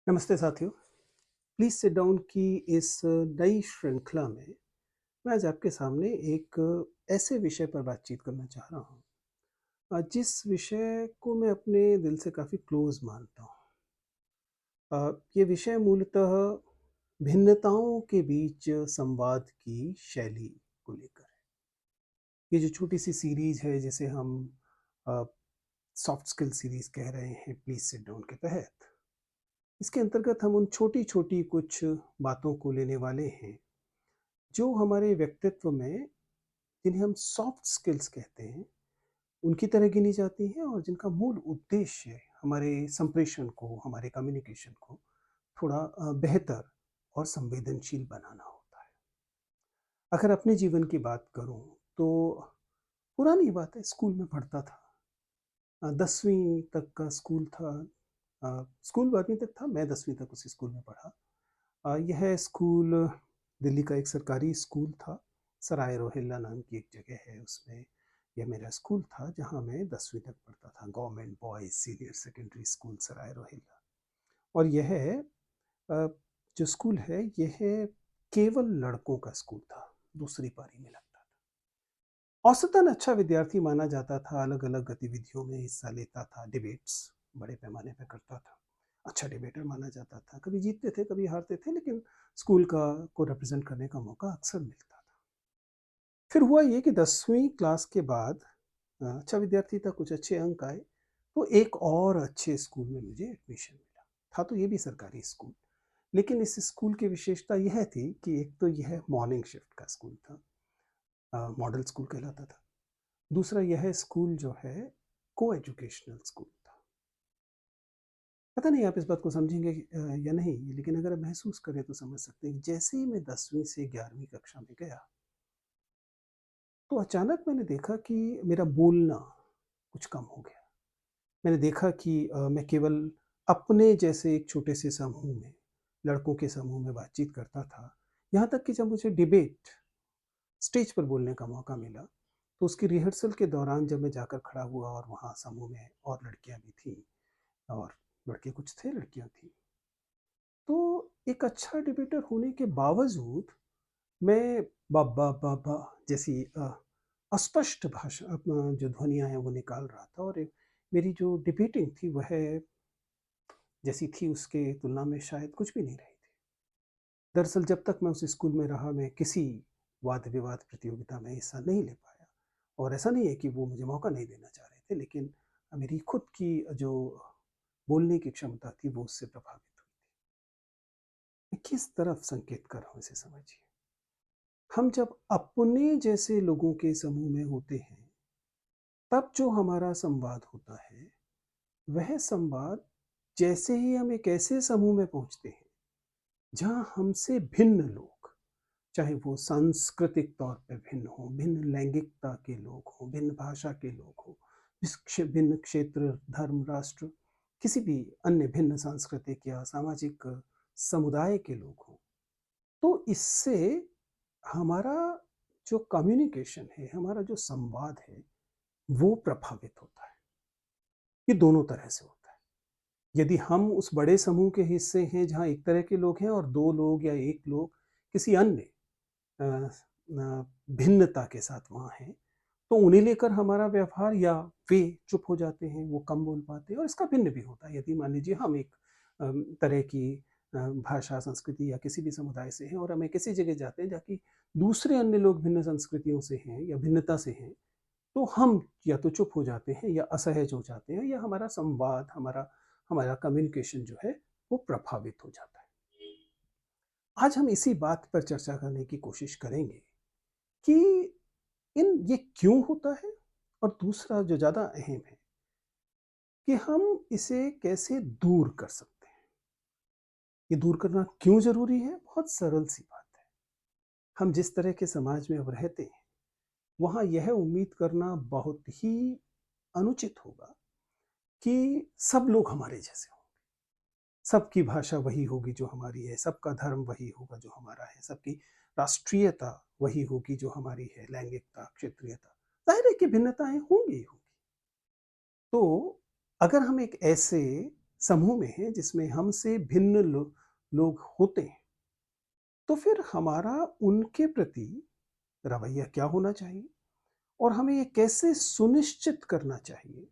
नमस्ते साथियों। Please sit down की इस नई श्रृंखला में मैं आज आपके सामने एक ऐसे विषय पर बातचीत करना चाह रहा हूँ जिस विषय को मैं अपने दिल से काफ़ी क्लोज़ मानता हूँ। ये विषय मूलतः भिन्नताओं के बीच संवाद की शैली को लेकर है। ये जो छोटी-सी सीरीज़ है जिसे हम अ, सॉफ्ट स्किल सीरीज़ कह रहे हैं प्लीज़ सिट डाउन के तहत, इसके अंतर्गत हम उन छोटी-छोटी कुछ बातों को लेने वाले हैं जो हमारे व्यक्तित्व में, जिन्हें हम सॉफ्ट स्किल्स कहते हैं, उनकी तरह गिनी जाती हैं और जिनका मूल उद्देश्य हमारे संप्रेषण को, हमारे कम्युनिकेशन को थोड़ा बेहतर और संवेदनशील बनाना होता है। अगर अपने जीवन की बात करूँ तो पुरानी बात है, स्कूल में पढ़ता था। 10वीं तक का स्कूल था। स्कूल 12वीं तक था, मैं 10वीं तक उसी स्कूल में पढ़ा। यह स्कूल दिल्ली का एक सरकारी स्कूल था। सराय रोहिल्ला नाम की एक जगह है, उसमें यह मेरा स्कूल था जहाँ मैं 10वीं तक पढ़ता था। Government boys senior secondary school Sarai Rohilla. और यह अ, जो स्कूल है यह केवल लड़कों का स्कूल था, दूसरी पारी में लगता था। औसतन अच्छा विद्यार्थी माना जाता था, अलग-अलग गतिविधियों में हिस्सा लेता था, डिबेट्स बड़े पैमाने पे करता था। अच्छा डिबेटर माना जाता था, कभी जीतते थे, कभी हारते थे, लेकिन स्कूल का को रिप्रेज़ेंट करने का मौका अक्सर मिलता था। फिर हुआ ये कि 10वीं क्लास के बाद अच्छा विद्यार्थी था, कुछ अच्छे अंक आए, तो एक और अच्छे स्कूल में मुझे एडमिशन मिला। था तो ये भी सरकारी स्कूल, लेकिन इस स्कूल की विशेषता यह थी कि एक तो यह मॉर्निंग शिफ्ट का स्कूल था, मॉडल स्कूल कहलाता था। दूसरा यह स्कूल जो है को एजुकेशनल स्कूल था। पता नहीं आप इस बात को समझेंगे या नहीं, लेकिन अगर आप महसूस करें तो समझ सकते हैं कि जैसे ही मैं 10वीं से 11वीं कक्षा में गया, तो अचानक मैंने देखा कि मेरा बोलना कुछ कम हो गया। मैंने देखा कि मैं केवल अपने जैसे एक छोटे से समूह में, लड़कों के समूह में बातचीत करता था। यहाँ तक कि जब मुझे डिबेट, स्टेज पर बोलने का मौका मिला, तो उसकी रिहर्सल के दौरान जब मैं जाकर खड़ा हुआ और वहाँ समूह में और लड़कियाँ भी थीं और लड़के कुछ थे, लड़कियाँ थीं। तो एक अच्छा डिबेटर होने के बावजूद मैं बा बा बा बा जैसी अस्पष्ट भाषा, अपना जो ध्वनियाँ हैं वो निकाल रहा था, और मेरी जो डिबेटिंग थी वह जैसी थी उसके तुलना में शायद कुछ भी नहीं रही थी। दरअसल जब तक मैं उस स्कूल में रहा, मैं किसी वाद-विवाद प्रतियोगिता में हिस्सा नहीं ले पाया, और ऐसा नहीं है कि वो मुझे मौका नहीं देना चाह रहे थे, लेकिन मेरी खुद की जो बोलने की क्षमता थी वो उससे प्रभावित हुई। मैं किस तरफ संकेत कर रहा हूँ इसे समझिए। हम जब अपने जैसे लोगों के समूह में होते हैं, तब जो हमारा संवाद होता है, वह संवाद जैसे ही हम एक ऐसे समूह में पहुँचते हैं, जहाँ हमसे भिन्न लोग, चाहे वो सांस्कृतिक तौर पे भिन्न हों, भिन्न लैंगिकता के लोग हों, भिन्न भाषा के लोग हों, भिन्न क्षेत्र, धर्म, राष्ट्र, किसी भी अन्य भिन्न सांस्कृतिक या सामाजिक समुदाय के लोग हों, तो इससे हमारा जो कम्युनिकेशन है, हमारा जो संवाद है, वो प्रभावित होता है। ये दोनों तरह से होता है। यदि हम उस बड़े समूह के हिस्से हैं जहाँ एक तरह के लोग हैं और 2 लोग या 1 लोग किसी अन्य अ, भिन्नता के साथ वहाँ हैं, तो उन्हें लेकर हमारा व्यवहार, या वे चुप हो जाते हैं, वो कम बोल पाते हैं, और इसका भिन्न भी होता है। यदि मान लीजिए हम एक तरह की भाषा, संस्कृति या किसी भी समुदाय से हैं और हमें किसी जगह जाते हैं जहाँ की दूसरे अन्य लोग भिन्न संस्कृतियों से हैं या भिन्नता से हैं, तो हम या तो चुप हो जाते हैं या असहज हो जाते हैं, या हमारा संवाद, हमारा हमारा कम्युनिकेशन जो है वो प्रभावित हो जाता है। आज हम इसी बात पर चर्चा करने की कोशिश करेंगे कि इन ये क्यों होता है, और दूसरा जो ज़्यादा अहम है कि हम इसे कैसे दूर कर सकते हैं। ये दूर करना क्यों ज़रूरी है? बहुत सरल सी बात है। हम जिस तरह के समाज में अब रहते हैं, वहाँ यह उम्मीद करना बहुत ही अनुचित होगा कि सब लोग हमारे जैसे हों। सबकी भाषा वही होगी जो हमारी है, सबका धर्म वही होगा जो हमारा है, सबकी राष्ट्रीयता वही होगी जो हमारी है, लैंगिकता, क्षेत्रीयता। ज़ाहिर है कि भिन्नताएँ होंगी ही होंगी। तो अगर हम एक ऐसे समूह में हैं जिसमें हमसे भिन्न लोग होते हैं, तो फिर हमारा उनके प्रति रवैया क्या होना चाहिए? और हमें ये कैसे सुनिश्चित करना चाहिए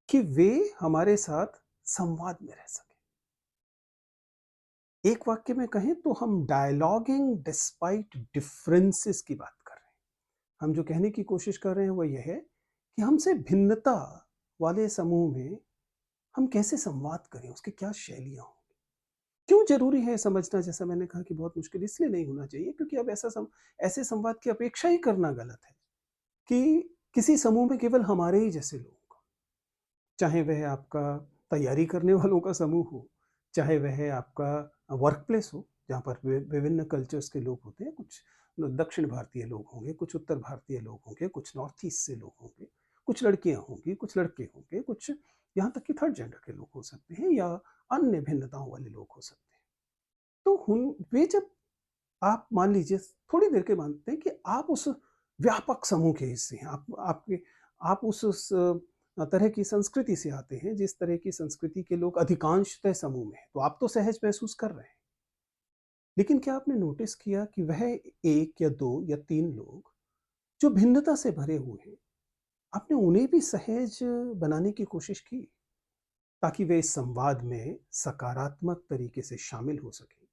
कि वे हमारे साथ संवाद में रह सकें? एक वाक्य में कहें तो हम डायलॉगिंग डिस्पाइट डिफरेंसेस की बात कर रहे हैं। हम जो कहने की कोशिश कर रहे हैं वो ये है कि हमसे भिन्नता वाले समूह में हम कैसे संवाद करें, उसकी क्या शैलियाँ हों? क्यों ज़रूरी है समझना? जैसा मैंने कहा कि बहुत मुश्किल इसलिए नहीं होना चाहिए क्योंकि अब ऐसे संवाद की अपेक्षा ही करना गलत है कि किसी समूह में केवल हमारे ही जैसे लोग हों। चाहे वह आपका तैयारी करने वालों का समूह हो, चाहे वह आपका वर्क प्लेस हो, जहाँ पर विभिन्न कल्चर्स के लोग होते हैं। कुछ दक्षिण भारतीय लोग होंगे, कुछ उत्तर भारतीय लोग होंगे, कुछ नॉर्थ ईस्ट से लोग होंगे, कुछ लड़कियाँ होंगी, कुछ लड़के होंगे, कुछ यहाँ तक कि थर्ड जेंडर के लोग हो सकते हैं या अन्य भिन्नताओं वाले लोग हो सकते हैं। तो वे जब आप मान लीजिए थोड़ी देर के मानते हैं कि आप उस व्यापक समूह के हिस्से हैं, आप उस तरह की संस्कृति से आते हैं जिस तरह की संस्कृति के लोग अधिकांशतः समूह में हैं, तो आप तो सहज महसूस कर रहे हैं। लेकिन क्या आपने नोटिस किया कि वह एक या दो या तीन लोग जो भिन्नता से भरे हुए हैं, आपने उन्हें भी सहज बनाने की कोशिश की ताकि वे इस संवाद में सकारात्मक तरीके से शामिल हो सकें,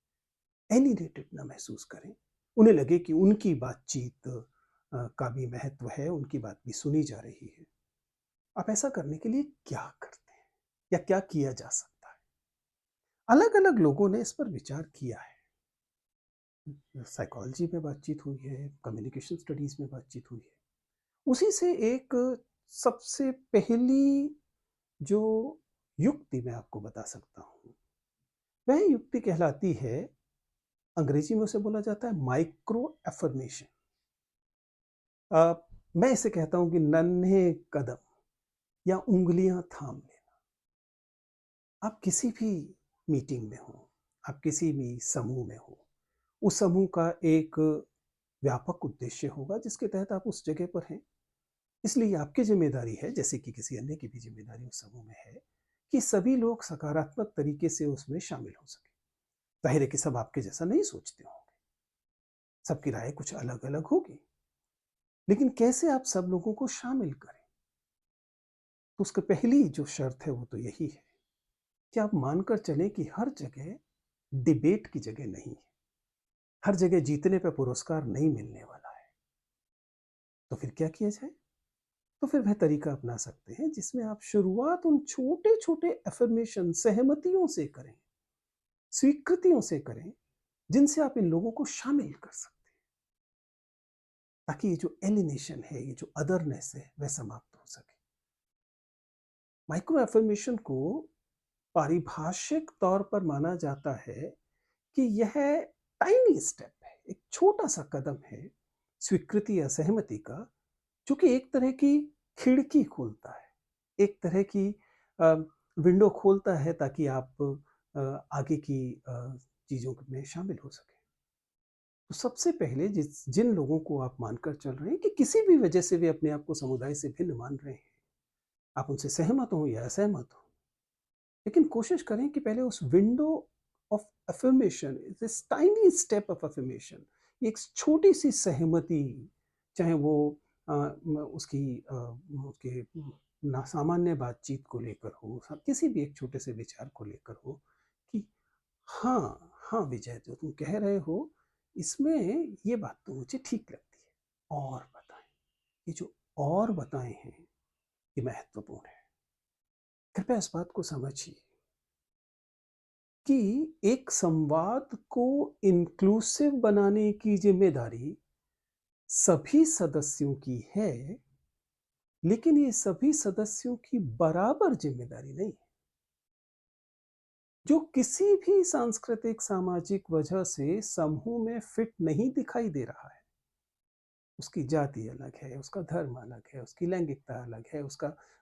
एलिनेटेड ना महसूस करें, उन्हें लगे कि उनकी बातचीत का भी महत्व है, उनकी बात भी सुनी जा रही है। आप ऐसा करने के लिए क्या करते हैं या क्या किया जा सकता है? अलग अलग लोगों ने इस पर विचार किया है। साइकोलॉजी में बातचीत हुई है, कम्युनिकेशन स्टडीज में बातचीत हुई है। उसी से एक सबसे पहली जो युक्ति मैं आपको बता सकता हूँ, वह युक्ति कहलाती है, अंग्रेजी में उसे बोला जाता है माइक्रो एफर्मेशन। मैं इसे कहता हूं कि नन्हे कदम या उंगलियां थाम लेना। आप किसी भी मीटिंग में हो, आप किसी भी समूह में हो, उस समूह का एक व्यापक उद्देश्य होगा जिसके तहत आप उस जगह पर हैं। इसलिए आपकी जिम्मेदारी है, जैसे कि किसी अन्य की भी जिम्मेदारी उस समूह में है, कि सभी लोग सकारात्मक तरीके से उसमें शामिल हो सके। जाहिर है कि सब आपके जैसा नहीं सोचते होंगे, सबकी राय कुछ अलग अलग होगी, लेकिन कैसे आप सब लोगों को शामिल करें? तो उसकी पहली जो शर्त है वो तो यही है कि आप मानकर चलें कि हर जगह डिबेट की जगह नहीं है, हर जगह जीतने पर पुरस्कार नहीं मिलने वाला है। तो फिर क्या किया जाए? तो फिर वह तरीका अपना सकते हैं जिसमें आप शुरुआत उन छोटे छोटे एफर्मेशन, सहमतियों से करें, स्वीकृतियों से करें, जिनसे आप इन लोगों को शामिल कर सकते हैं, ताकि ये जो एलिनेशन है, ये जो अदरनेस है, वह समाप्त हो सके। माइक्रो एफर्मेशन को पारिभाषिक तौर पर माना जाता है कि यह टाइनी स्टेप है, एक छोटा सा कदम है स्वीकृति या सहमति का, जो कि एक तरह की खिड़की खोलता है, एक तरह की विंडो खोलता है ताकि आप आगे की चीज़ों में शामिल हो सकें। तो सबसे पहले जिन लोगों को आप मानकर चल रहे हैं कि किसी भी वजह से वे अपने आप को समुदाय से भिन्न मान रहे हैं, आप उनसे सहमत हो या असहमत हो, लेकिन कोशिश करें कि पहले उस window of affirmation, this tiny step of affirmation, एक छोटी सी सहमति, चाहे वो उसके ना सामान्य बातचीत को लेकर हो, किसी भी एक छोटे से विचार को लेकर हो, कि हाँ हाँ विजय, जो तुम कह रहे हो इसमें ये बात तो मुझे ठीक लगती है, और बताएं। ये जो और बताएं हैं, ये महत्वपूर्ण है। कृपया इस बात को समझिए कि एक संवाद को इंक्लूसिव बनाने की जिम्मेदारी सभी सदस्यों की है, लेकिन ये सभी सदस्यों की बराबर जिम्मेदारी नहीं है। जो किसी भी सांस्कृतिक सामाजिक वजह से समूह में फिट नहीं दिखाई दे रहा है, उसकी जाति अलग है, उसका धर्म अलग है, उसकी लैंगिकता अलग है,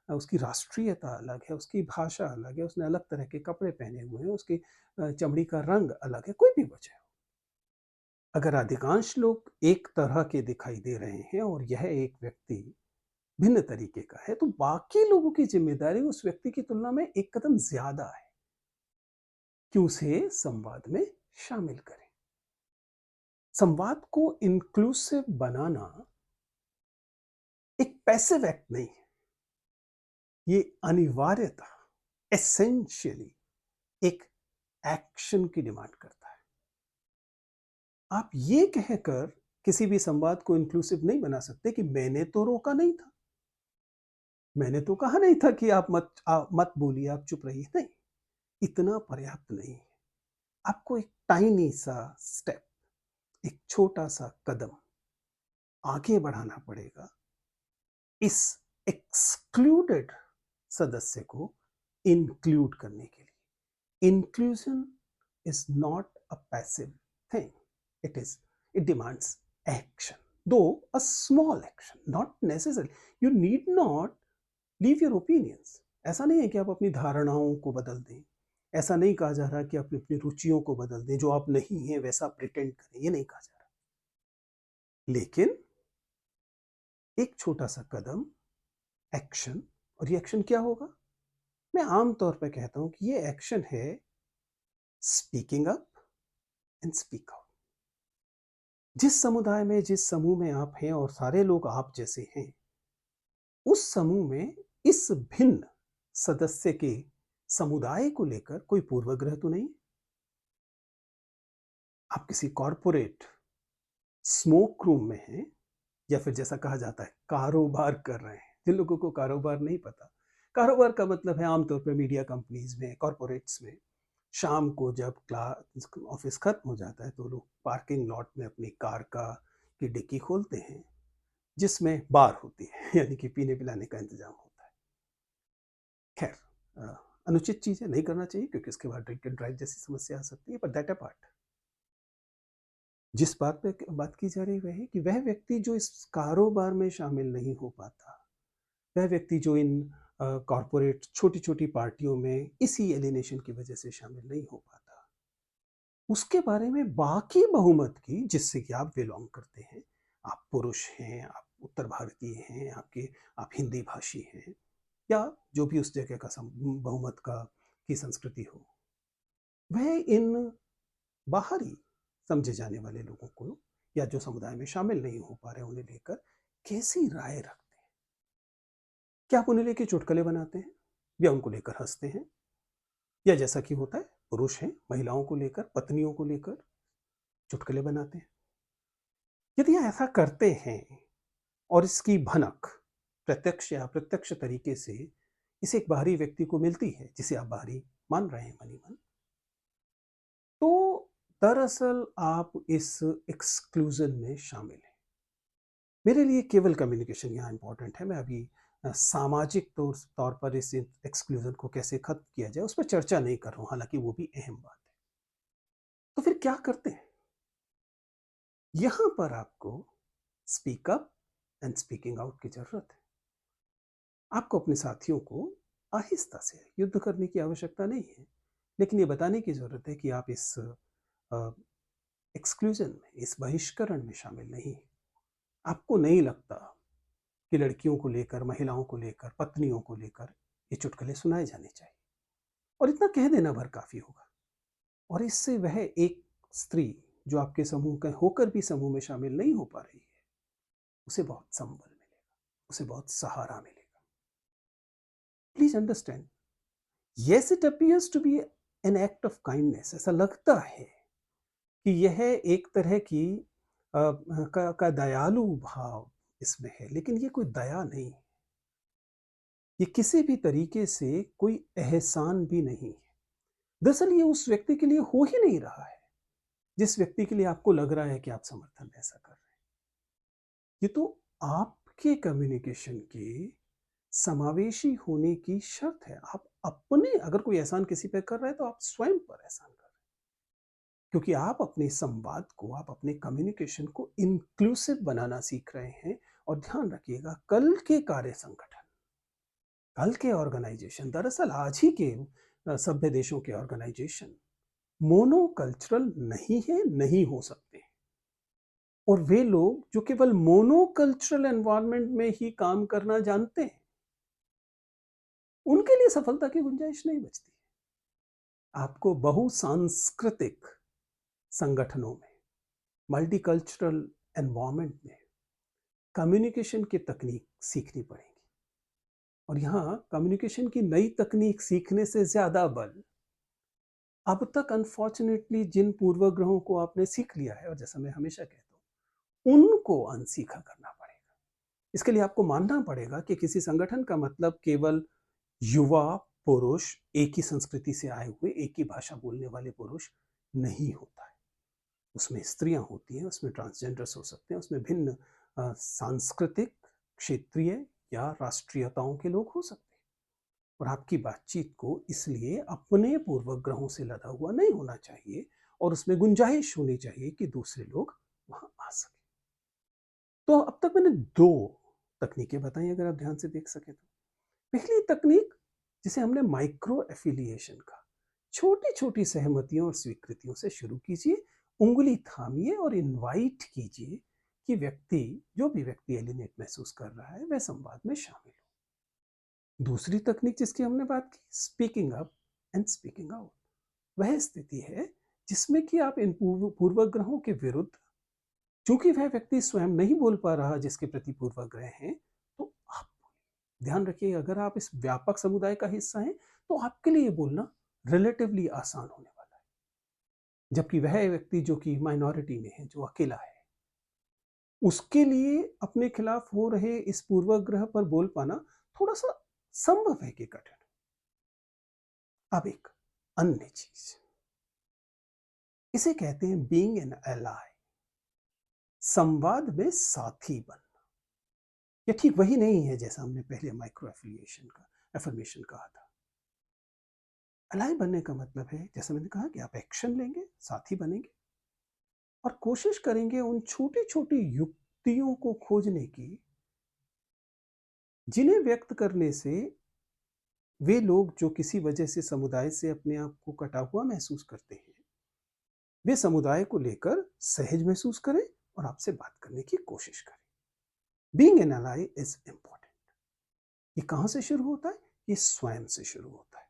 उसकी राष्ट्रीयता अलग है, उसकी भाषा अलग है, उसने अलग तरह के कपड़े पहने हुए हैं, उसकी चमड़ी का रंग अलग है, कोई भी वजह हो। अगर अधिकांश लोग एक तरह के दिखाई दे रहे हैं और यह एक व्यक्ति भिन्न तरीके का है, तो बाकी लोगों की ज़िम्मेदारी उस व्यक्ति की तुलना में एक कदम ज़्यादा है कि उसे संवाद में शामिल करें। संवाद को इंक्लूसिव बनाना एक पैसिव एक्ट नहीं है, ये अनिवार्यतः एसेंशियली एक एक्शन की डिमांड करता है। आप ये कहकर किसी भी संवाद को इंक्लूसिव नहीं बना सकते कि मैंने तो रोका नहीं था, मैंने तो कहा नहीं था कि आप मत बोलिए, आप चुप रहिए। नहीं, इतना पर्याप्त नहीं है। आपको एक टाइनी सा स्टेप, एक छोटा सा कदम आगे बढ़ाना पड़ेगा इस एक्सक्लूडेड सदस्य को इंक्लूड करने के लिए। Inclusion is not a passive thing, it demands action, though a small action, not necessary. You need not leave your opinions. ऐसा नहीं है कि आप अपनी धारणाओं को बदल दें, ऐसा नहीं कहा जा रहा कि आप अपनी रुचियों को बदल दें, जो आप नहीं हैं वैसा प्रिटेंड करें, ये नहीं कहा जा रहा। लेकिन एक छोटा सा कदम, एक्शन, और ये एक्शन क्या होगा? मैं आमतौर पर कहता हूं कि ये एक्शन है speaking up and speak out. जिस समुदाय में, जिस समूह में आप हैं और सारे लोग आप जैसे हैं, उस समूह में इस भिन्न सदस्य के समुदाय को लेकर कोई पूर्वग्रह तो नहीं। आप किसी कॉरपोरेट स्मोक रूम में हैं, या फिर जैसा कहा जाता है कारोबार कर रहे हैं। जिन लोगों को कारोबार नहीं पता, कारोबार का मतलब है आमतौर पर मीडिया कंपनीज में, कॉरपोरेट्स में शाम को जब क्लास ऑफिस खत्म हो जाता है तो लोग पार्किंग लॉट में अपनी कार का की डिक्की खोलते हैं, जिसमें बार होती है, यानी कि पीने पिलाने का इंतजाम होता है। खैर, अनुचित चीज़ है, नहीं करना चाहिए, क्योंकि इसके बाद ड्रिंक एंड ड्राइव जैसी समस्या आ सकती है। बट दैट अपार्ट, जिस बात पे बात की जा रही है वह है कि वह व्यक्ति जो इस कारोबार में शामिल नहीं हो पाता, वह व्यक्ति जो इन कॉरपोरेट छोटी छोटी पार्टियों में इसी एलिनेशन की वजह से शामिल नहीं हो पाता, उसके बारे में बाकी बहुमत की, जिससे कि आप बिलोंग करते हैं, आप पुरुष हैं, आप उत्तर भारतीय हैं, आप हिंदी भाषी हैं, या जो भी उस जगह का बहुमत का की संस्कृति हो, वह इन बाहरी समझे जाने वाले लोगों को, या जो समुदाय में शामिल नहीं हो पा रहे, उन्हें लेकर कैसी राय रखते हैं? क्या आप उन्हें लेकर चुटकुले बनाते हैं, या उनको लेकर हंसते हैं, या जैसा कि होता है पुरुष हैं महिलाओं को लेकर, पत्नियों को लेकर चुटकुले बनाते हैं? यदि ऐसा करते हैं और इसकी भनक प्रत्यक्ष या अप्रत्यक्ष तरीके से इस एक बाहरी व्यक्ति को मिलती है, जिसे आप बाहरी मान रहे हैं मनी मन, तो दरअसल आप इस एक्सक्लूजन में शामिल हैं। मेरे लिए केवल कम्युनिकेशन यहाँ इंपॉर्टेंट है। मैं अभी सामाजिक तौर पर इस एक्सक्लूजन को कैसे खत्म किया जाए उस पर चर्चा नहीं कर रहा हूँ, हालांकि वो भी अहम बात है। तो फिर क्या करते हैं? यहां पर आपको speak up and speaking out की जरूरत है। आपको अपने साथियों को आहिस्ता से युद्ध करने की आवश्यकता नहीं है, लेकिन ये बताने की जरूरत है कि आप इस एक्सक्लूजन में, इस बहिष्करण में शामिल नहीं। आपको नहीं लगता कि लड़कियों को लेकर, महिलाओं को लेकर, पत्नियों को लेकर ये चुटकुले सुनाए जाने चाहिए, और इतना कह देना भर काफी होगा। और इससे वह एक स्त्री जो आपके समूह का होकर भी समूह में शामिल नहीं हो पा रही है, उसे बहुत संबल मिलेगा, उसे बहुत सहारा मिलेगा। Please understand, yes it appears to be an act of kindness, ऐसा लगता है कि यह एक तरह की का दयालु भाव इसमें है, लेकिन ये कोई दया नहीं है, ये किसी भी तरीके से कोई एहसान भी नहीं है। दरअसल ये उस व्यक्ति के लिए हो ही नहीं रहा है जिस व्यक्ति के लिए आपको लग रहा है कि आप समर्थन ऐसा कर रहे हैं। ये तो आपके कम्युनिकेशन के समावेशी होने की शर्त है। आप अपने, अगर कोई एहसान किसी पे कर रहा है तो आप स्वयं पर एहसान कर रहे हैं, क्योंकि आप अपने संवाद को, आप अपने कम्युनिकेशन को इंक्लूसिव बनाना सीख रहे हैं। और ध्यान रखिएगा, कल के कार्य संगठन, कल के ऑर्गेनाइजेशन, दरअसल आज ही के सभ्य देशों के ऑर्गेनाइजेशन मोनोकल्चरल नहीं है, नहीं हो सकते। और वे लोग जो केवल मोनोकल्चरल एनवायरनमेंट में ही काम करना जानते हैं, उनके लिए सफलता की गुंजाइश नहीं बचती। आपको बहुसांस्कृतिक संगठनों में, मल्टीकल्चरल एनवायरनमेंट में कम्युनिकेशन की तकनीक सीखनी पड़ेगी। और यहाँ कम्युनिकेशन की नई तकनीक सीखने से ज्यादा बल अब तक अनफॉर्चुनेटली जिन पूर्वग्रहों को आपने सीख लिया है, और जैसा मैं हमेशा कहता हूं, उनको अनसीखा करना पड़ेगा। इसके लिए आपको मानना पड़ेगा कि किसी संगठन का मतलब केवल युवा पुरुष, एक ही संस्कृति से आए हुए, एक ही भाषा बोलने वाले पुरुष नहीं होता है। उसमें स्त्रियां होती हैं, उसमें ट्रांसजेंडर्स हो सकते हैं, उसमें भिन्न सांस्कृतिक, क्षेत्रीय या राष्ट्रीयताओं के लोग हो सकते हैं। और आपकी बातचीत को इसलिए अपने पूर्वग्रहों से लदा हुआ नहीं होना चाहिए, और उसमें गुंजाइश होनी चाहिए कि दूसरे लोग वहां आ सके। तो अब तक मैंने दो तकनीकें बताई, अगर आप ध्यान से देख सके तो। पहली तकनीक, जिसे हमने माइक्रो एफिलिएशन का, छोटी छोटी सहमतियों और स्वीकृतियों से शुरू कीजिए, उंगली थामिए और इनवाइट कीजिए कि व्यक्ति, जो भी व्यक्ति एलिनेट महसूस कर रहा है, वह संवाद में शामिल हो। दूसरी तकनीक जिसकी हमने बात की, speaking up and speaking out, वह स्थिति है जिसमें कि आप इन पूर्वग्रहों के विरुद्ध, चूंकि वह व्यक्ति स्वयं नहीं बोल पा रहा जिसके प्रति पूर्वाग्रह हैं, तो आप ध्यान रखिए, अगर आप इस व्यापक समुदाय का हिस्सा हैं तो आपके लिए बोलना रिलेटिवली आसान होने वाला है। जबकि वह व्यक्ति जो कि माइनॉरिटी में है, जो अकेला है, उसके लिए अपने खिलाफ हो रहे इस पूर्वाग्रह पर बोल पाना थोड़ा सा संभव है कि कठिन। अब एक अन्य चीज, इसे कहते हैं बीइंग एन एलाय, संवाद में साथी बनना। यह ठीक वही नहीं है जैसा हमने पहले माइक्रो एफर्मेशन कहा था। अलाय बनने का मतलब है, जैसा मैंने कहा, कि आप एक्शन लेंगे, साथी बनेंगे और कोशिश करेंगे उन छोटी छोटी युक्तियों को खोजने की जिन्हें व्यक्त करने से वे लोग जो किसी वजह से समुदाय से अपने आप को कटा हुआ महसूस करते हैं, वे समुदाय को लेकर सहज महसूस करें और आपसे बात करने की कोशिश करें। Being an ally is important. ये कहां से शुरू होता है? ये स्वयं से शुरू होता है।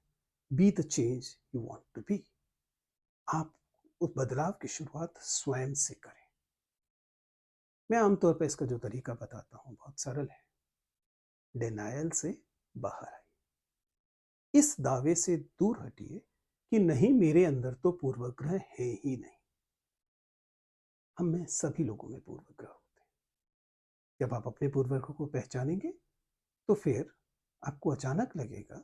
Be the change you want to be. आप उस बदलाव की शुरुआत स्वयं से करें। मैं आमतौर पर इसका जो तरीका बताता हूं बहुत सरल है। डिनायल से बाहर आइए। इस दावे से दूर हटिए कि नहीं, मेरे अंदर तो पूर्वग्रह है ही नहीं। हम में सभी लोगों में पूर्वग्रह होते हैं। जब आप अपने पूर्वग्रह को पहचानेंगे तो फिर आपको अचानक लगेगा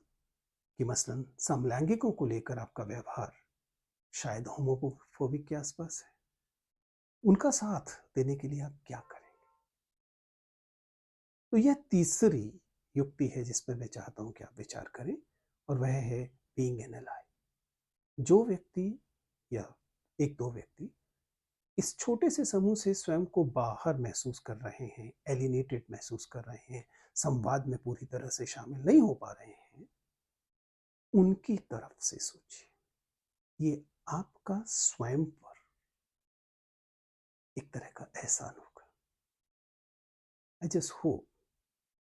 कि मसलन समलैंगिकों को लेकर आपका व्यवहार शायद होमोफोबिक के आसपास है। उनका साथ देने के लिए आप क्या करेंगे? तो यह तीसरी युक्ति है जिस पर मैं चाहता हूं कि आप विचार करें, और वह है बीइंग एन एलाय। जो व्यक्ति या एक दो व्यक्ति इस छोटे से समूह से स्वयं को बाहर महसूस कर रहे हैं, एलिनेटेड महसूस कर रहे हैं, संवाद में पूरी तरह से शामिल नहीं हो पा रहे हैं, उनकी तरफ से सोचिए। ये आपका स्वयं पर एक तरह का एहसान होगा। आई जस्ट होप,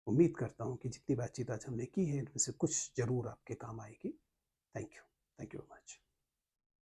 उम्मीद करता हूं कि जितनी बातचीत आज हमने की है, इनमें से कुछ जरूर आपके काम आएगी। Thank you very much.